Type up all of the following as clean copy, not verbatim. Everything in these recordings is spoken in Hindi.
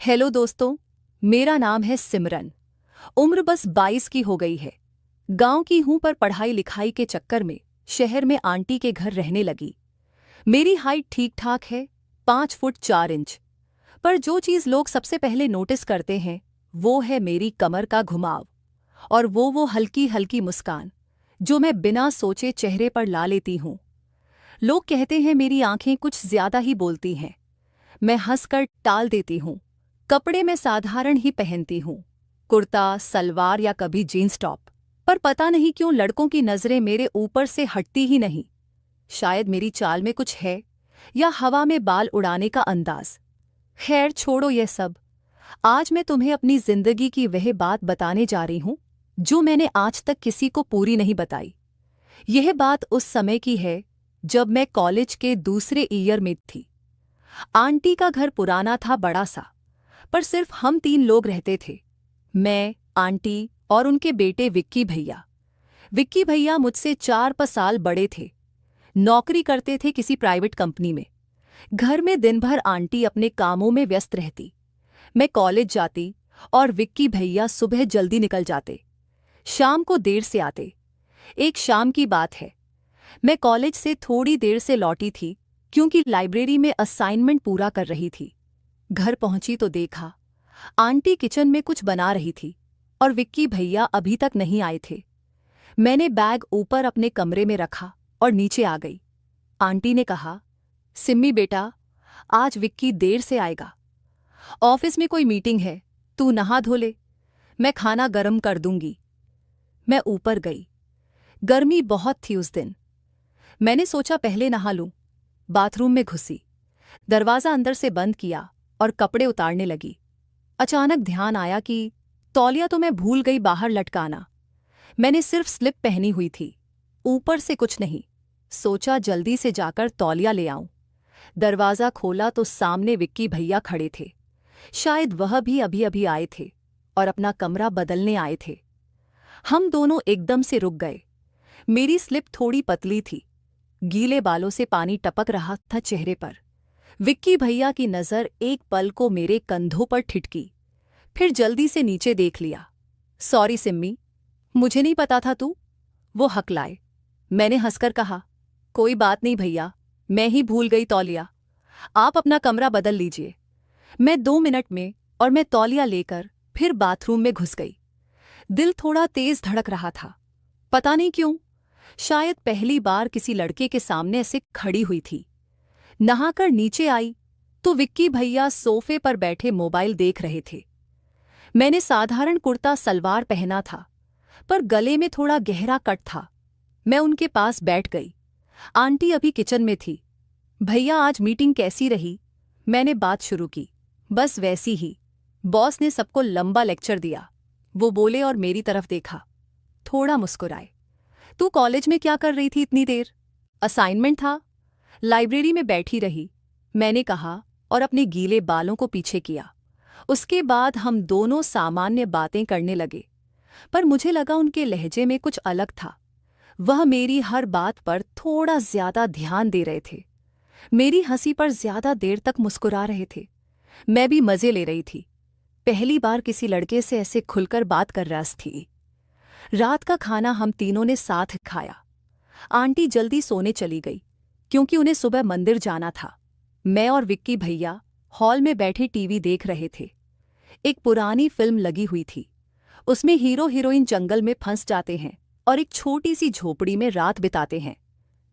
हेलो दोस्तों, मेरा नाम है सिमरन। उम्र बस 22 की हो गई है। गांव की हूं पर पढ़ाई लिखाई के चक्कर में शहर में आंटी के घर रहने लगी। मेरी हाइट ठीक ठाक है, 5 फुट 4 इंच। पर जो चीज़ लोग सबसे पहले नोटिस करते हैं वो है मेरी कमर का घुमाव और वो हल्की हल्की मुस्कान जो मैं बिना सोचे चेहरे पर ला लेती हूँ। लोग कहते हैं मेरी आंखें कुछ ज्यादा ही बोलती हैं। मैं हंसकर टाल देती हूँ। कपड़े मैं साधारण ही पहनती हूँ, कुर्ता सलवार या कभी जीन्स टॉप। पर पता नहीं क्यों लड़कों की नज़रें मेरे ऊपर से हटती ही नहीं। शायद मेरी चाल में कुछ है या हवा में बाल उड़ाने का अंदाज। खैर छोड़ो ये सब। आज मैं तुम्हें अपनी जिंदगी की वह बात बताने जा रही हूँ जो मैंने आज तक किसी को पूरी नहीं बताई। यह बात उस समय की है जब मैं कॉलेज के दूसरे ईयर में थी। आंटी का घर पुराना था, बड़ा सा, पर सिर्फ हम 3 लोग रहते थे। मैं, आंटी और उनके बेटे विक्की भैया। विक्की भैया मुझसे 4-5 साल बड़े थे। नौकरी करते थे किसी प्राइवेट कंपनी में। घर में दिन भर आंटी अपने कामों में व्यस्त रहती। मैं कॉलेज जाती और विक्की भैया सुबह जल्दी निकल जाते, शाम को देर से आते। एक शाम की बात है, मैं कॉलेज से थोड़ी देर से लौटी थी क्योंकि लाइब्रेरी में असाइनमेंट पूरा कर रही थी। घर पहुंची तो देखा आंटी किचन में कुछ बना रही थी और विक्की भैया अभी तक नहीं आए थे। मैंने बैग ऊपर अपने कमरे में रखा और नीचे आ गई। आंटी ने कहा, सिम्मी बेटा, आज विक्की देर से आएगा। ऑफिस में कोई मीटिंग है, तू नहा धो ले, मैं खाना गर्म कर दूंगी। मैं ऊपर गई। गर्मी बहुत थी उस दिन। मैंने सोचा पहले नहा लूं। बाथरूम में घुसी, दरवाज़ा अंदर से बंद किया और कपड़े उतारने लगी। अचानक ध्यान आया कि तौलिया तो मैं भूल गई बाहर लटकाना। मैंने सिर्फ स्लिप पहनी हुई थी, ऊपर से कुछ नहीं। सोचा जल्दी से जाकर तौलिया ले आऊं। दरवाज़ा खोला तो सामने विक्की भैया खड़े थे। शायद वह भी अभी अभी आए थे और अपना कमरा बदलने आए थे। हम दोनों एकदम से रुक गए। मेरी स्लिप थोड़ी पतली थी, गीले बालों से पानी टपक रहा था चेहरे पर। विक्की भैया की नज़र एक पल को मेरे कंधों पर ठिठकी, फिर जल्दी से नीचे देख लिया। सॉरी सिम्मी, मुझे नहीं पता था तू। वो हकलाए। मैंने हंसकर कहा, कोई बात नहीं भैया, मैं ही भूल गई तौलिया। आप अपना कमरा बदल लीजिए। मैं 2 मिनट में और मैं तौलिया लेकर फिर बाथरूम में घुस गई। दिल थोड़ा तेज धड़क रहा था, पता नहीं क्यों। शायद पहली बार किसी लड़के के सामने ऐसे खड़ी हुई थी। नहाकर नीचे आई तो विक्की भैया सोफे पर बैठे मोबाइल देख रहे थे। मैंने साधारण कुर्ता सलवार पहना था, पर गले में थोड़ा गहरा कट था। मैं उनके पास बैठ गई। आंटी अभी किचन में थी। भैया आज मीटिंग कैसी रही? मैंने बात शुरू की। बस वैसी ही, बॉस ने सबको लंबा लेक्चर दिया, वो बोले और मेरी तरफ देखा। थोड़ा मुस्कुराए। तू कॉलेज में क्या कर रही थी इतनी देर? असाइनमेंट था। लाइब्रेरी में बैठी रही, मैंने कहा और अपने गीले बालों को पीछे किया। उसके बाद हम दोनों सामान्य बातें करने लगे, पर मुझे लगा उनके लहजे में कुछ अलग था। वह मेरी हर बात पर थोड़ा ज्यादा ध्यान दे रहे थे, मेरी हंसी पर ज्यादा देर तक मुस्कुरा रहे थे। मैं भी मजे ले रही थी। पहली बार किसी लड़के से ऐसे खुलकर बात कर रही थी। रात का खाना हम तीनों ने साथ खाया। आंटी जल्दी सोने चली गई क्योंकि उन्हें सुबह मंदिर जाना था। मैं और विक्की भैया हॉल में बैठे टीवी देख रहे थे। एक पुरानी फिल्म लगी हुई थी। उसमें हीरो हीरोइन जंगल में फंस जाते हैं और एक छोटी सी झोपड़ी में रात बिताते हैं।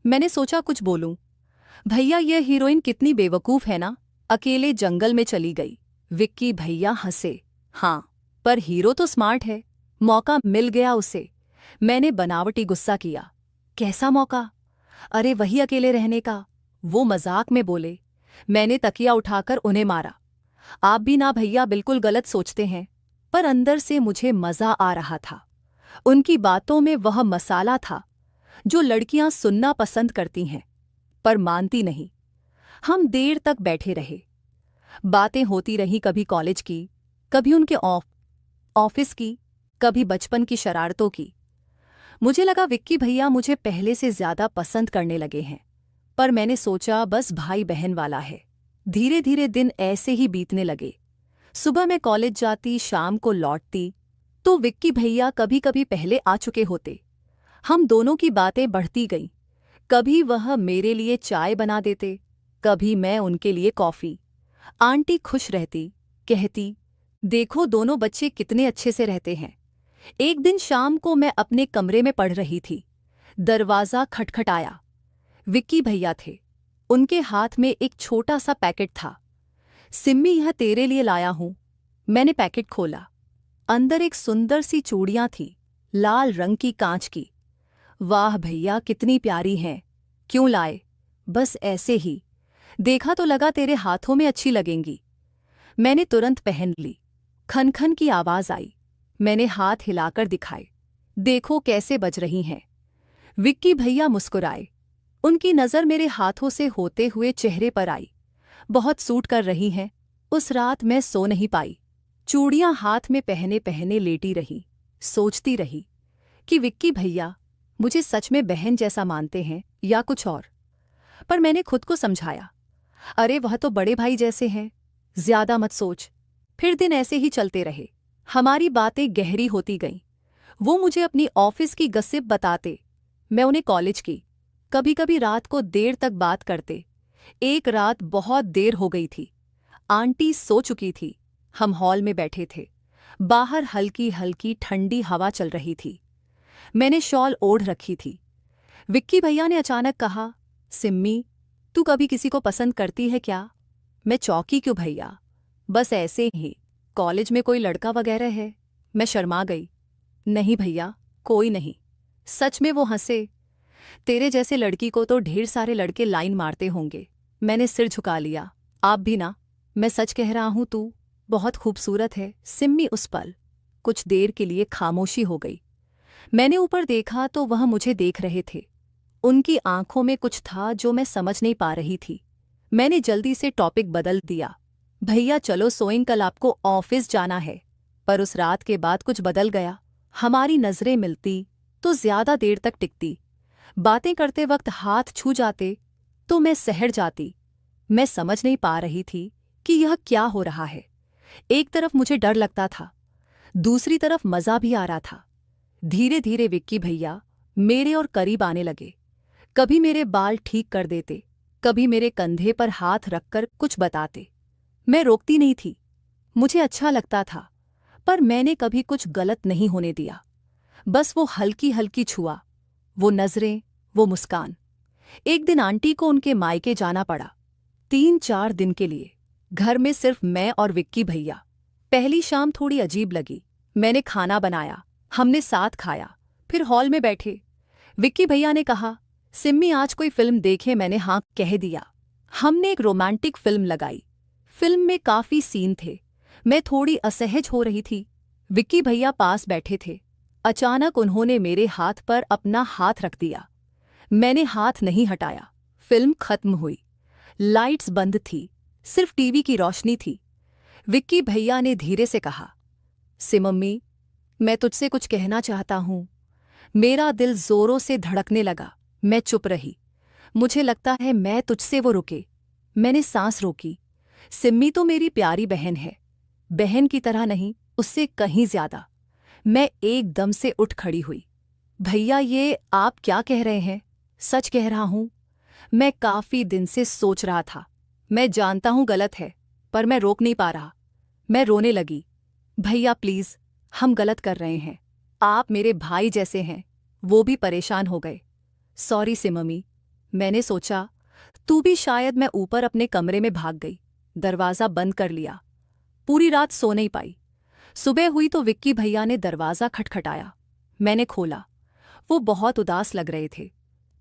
मैंने सोचा कुछ बोलूं। भैया, यह हीरोइन कितनी बेवकूफ़ है ना, अकेले जंगल में चली गई। विक्की भैया हंसे। हाँ, पर हीरो तो स्मार्ट है, मौका मिल गया उसे। मैंने बनावटी गुस्सा किया। कैसा मौका? अरे वही अकेले रहने का। वो मजाक में बोले। मैंने तकिया उठाकर उन्हें मारा। आप भी ना भैया बिल्कुल गलत सोचते हैं। पर अंदर से मुझे मजा आ रहा था। उनकी बातों में वह मसाला था जो लड़कियां सुनना पसंद करती हैं, पर मानती नहीं। हम देर तक बैठे रहे। बातें होती रहीं, कभी कॉलेज की, कभी उनके ऑफिस की, कभी बचपन की शरारतों की। मुझे लगा विक्की भैया मुझे पहले से ज्यादा पसंद करने लगे हैं, पर मैंने सोचा बस भाई बहन वाला है। धीरे धीरे दिन ऐसे ही बीतने लगे। सुबह मैं कॉलेज जाती, शाम को लौटती तो विक्की भैया कभी कभी पहले आ चुके होते। हम दोनों की बातें बढ़ती गईं। कभी वह मेरे लिए चाय बना देते, कभी मैं उनके लिए कॉफ़ी। आंटी खुश रहती, कहती, देखो दोनों बच्चे कितने अच्छे से रहते हैं। एक दिन शाम को मैं अपने कमरे में पढ़ रही थी। दरवाज़ा खटखटाया। विक्की भैया थे। उनके हाथ में एक छोटा सा पैकेट था। सिम्मी, यह तेरे लिए लाया हूं। मैंने पैकेट खोला। अंदर एक सुंदर सी चूड़ियां थी, लाल रंग की, कांच की। वाह भैया, कितनी प्यारी हैं। क्यों लाए? बस ऐसे ही। देखा तो लगा तेरे हाथों में अच्छी लगेंगी। मैंने तुरंत पहन ली। खन खन की आवाज आई। मैंने हाथ हिलाकर दिखाए। देखो कैसे बज रही हैं। विक्की भैया मुस्कुराए। उनकी नज़र मेरे हाथों से होते हुए चेहरे पर आई। बहुत सूट कर रही हैं। उस रात मैं सो नहीं पाई। चूड़ियां हाथ में पहने पहने लेटी रही। सोचती रही कि विक्की भैया मुझे सच में बहन जैसा मानते हैं या कुछ और। पर मैंने खुद को समझाया, अरे वह तो बड़े भाई जैसे हैं, ज्यादा मत सोच। फिर दिन ऐसे ही चलते रहे। हमारी बातें गहरी होती गईं। वो मुझे अपनी ऑफिस की गसिप बताते, मैं उन्हें कॉलेज की। कभी कभी रात को देर तक बात करते। एक रात बहुत देर हो गई थी। आंटी सो चुकी थी। हम हॉल में बैठे थे। बाहर हल्की हल्की ठंडी हवा चल रही थी। मैंने शॉल ओढ़ रखी थी। विक्की भैया ने अचानक कहा, सिम्मी, तू कभी किसी को पसंद करती है क्या? मैं चौंकी। क्यों भैया? बस ऐसे ही। कॉलेज में कोई लड़का वगैरह है? मैं शर्मा गई। नहीं भैया, कोई नहीं। सच में वो हंसे। तेरे जैसे लड़की को तो ढेर सारे लड़के लाइन मारते होंगे। मैंने सिर झुका लिया। आप भी ना? मैं सच कह रहा हूं, तू बहुत खूबसूरत है। सिम्मी उस पल कुछ देर के लिए खामोशी हो गई। मैंने ऊपर देखा तो वह मुझे देख रहे थे। उनकी आंखों में कुछ था जो मैं समझ नहीं पा रही थी। मैंने जल्दी से टॉपिक बदल दिया। भैया चलो सोइंग, कल आपको ऑफिस जाना है। पर उस रात के बाद कुछ बदल गया। हमारी नजरें मिलती तो ज्यादा देर तक टिकती। बातें करते वक्त हाथ छू जाते तो मैं सहर जाती। मैं समझ नहीं पा रही थी कि यह क्या हो रहा है। एक तरफ मुझे डर लगता था, दूसरी तरफ मजा भी आ रहा था। धीरे धीरे विक्की भैया मेरे और करीब आने लगे। कभी मेरे बाल ठीक कर देते, कभी मेरे कंधे पर हाथ रखकर कुछ बताते। मैं रोकती नहीं थी। मुझे अच्छा लगता था, पर मैंने कभी कुछ गलत नहीं होने दिया। बस वो हल्की हल्की छुआ, वो नजरें, वो मुस्कान। एक दिन आंटी को उनके मायके जाना पड़ा, 3-4 दिन के लिए। घर में सिर्फ मैं और विक्की भैया। पहली शाम थोड़ी अजीब लगी। मैंने खाना बनाया, हमने साथ खाया, फिर हॉल में बैठे। विक्की भैया ने कहा, सिम्मी आज कोई फिल्म देखें? मैंने हाँ कह दिया। हमने एक रोमांटिक फिल्म लगाई। फिल्म में काफी सीन थे। मैं थोड़ी असहज हो रही थी। विक्की भैया पास बैठे थे। अचानक उन्होंने मेरे हाथ पर अपना हाथ रख दिया। मैंने हाथ नहीं हटाया। फिल्म खत्म हुई। लाइट्स बंद थी, सिर्फ टीवी की रोशनी थी। विक्की भैया ने धीरे से कहा, सिमम्मी, मैं तुझसे कुछ कहना चाहता हूं। मेरा दिल जोरों से धड़कने लगा। मैं चुप रही। मुझे लगता है मैं तुझसे वो रुके। मैंने सांस रोकी। सिम्मी तो मेरी प्यारी बहन है, बहन की तरह नहीं, उससे कहीं ज्यादा। मैं एकदम से उठ खड़ी हुई। भैया ये आप क्या कह रहे हैं? सच कह रहा हूं। मैं काफी दिन से सोच रहा था। मैं जानता हूं गलत है, पर मैं रोक नहीं पा रहा। मैं रोने लगी। भैया प्लीज, हम गलत कर रहे हैं। आप मेरे भाई जैसे हैं। वो भी परेशान हो गए। सॉरी सिममी। मैंने सोचा तू भी शायद। मैं ऊपर अपने कमरे में भाग गई, दरवाज़ा बंद कर लिया। पूरी रात सो नहीं पाई। सुबह हुई तो विक्की भैया ने दरवाज़ा खटखटाया। मैंने खोला। वो बहुत उदास लग रहे थे।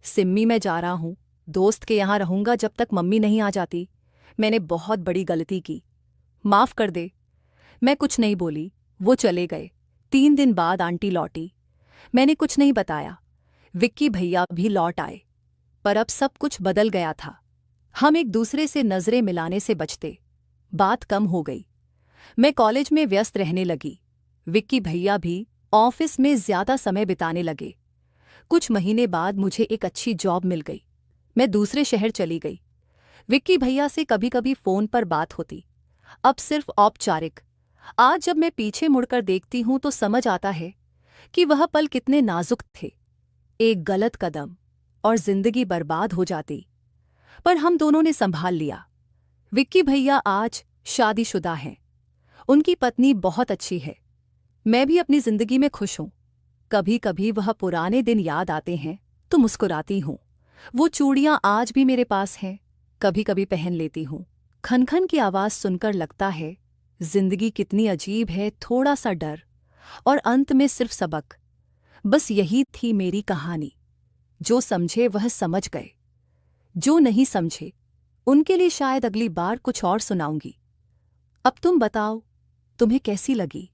सिम्मी, मैं जा रहा हूँ, दोस्त के यहाँ रहूंगा जब तक मम्मी नहीं आ जाती। मैंने बहुत बड़ी गलती की, माफ़ कर दे। मैं कुछ नहीं बोली। वो चले गए। 3 दिन बाद आंटी लौटी। मैंने कुछ नहीं बताया। विक्की भैया भी लौट आए। पर अब सब कुछ बदल गया था। हम एक दूसरे से नजरें मिलाने से बचते। बात कम हो गई। मैं कॉलेज में व्यस्त रहने लगी। विक्की भैया भी ऑफिस में ज्यादा समय बिताने लगे। कुछ महीने बाद मुझे एक अच्छी जॉब मिल गई। मैं दूसरे शहर चली गई। विक्की भैया से कभी कभी फोन पर बात होती। अब सिर्फ औपचारिक, आज जब मैं पीछे मुड़कर देखती हूं तो समझ आता है कि वह पल कितने नाजुक थे। एक गलत कदम और जिंदगी बर्बाद हो जाती, पर हम दोनों ने संभाल लिया। विक्की भैया आज शादीशुदा हैं। उनकी पत्नी बहुत अच्छी है। मैं भी अपनी जिंदगी में खुश हूं। कभी कभी वह पुराने दिन याद आते हैं तो मुस्कुराती हूं। वो चूड़ियां आज भी मेरे पास हैं, कभी कभी पहन लेती हूं। खनखन की आवाज सुनकर लगता है जिंदगी कितनी अजीब है, थोड़ा सा डर और अंत में सिर्फ सबक। बस यही थी मेरी कहानी। जो समझे वह समझ गए, जो नहीं समझे उनके लिए शायद अगली बार कुछ और सुनाऊंगी। अब तुम बताओ, तुम्हें कैसी लगी?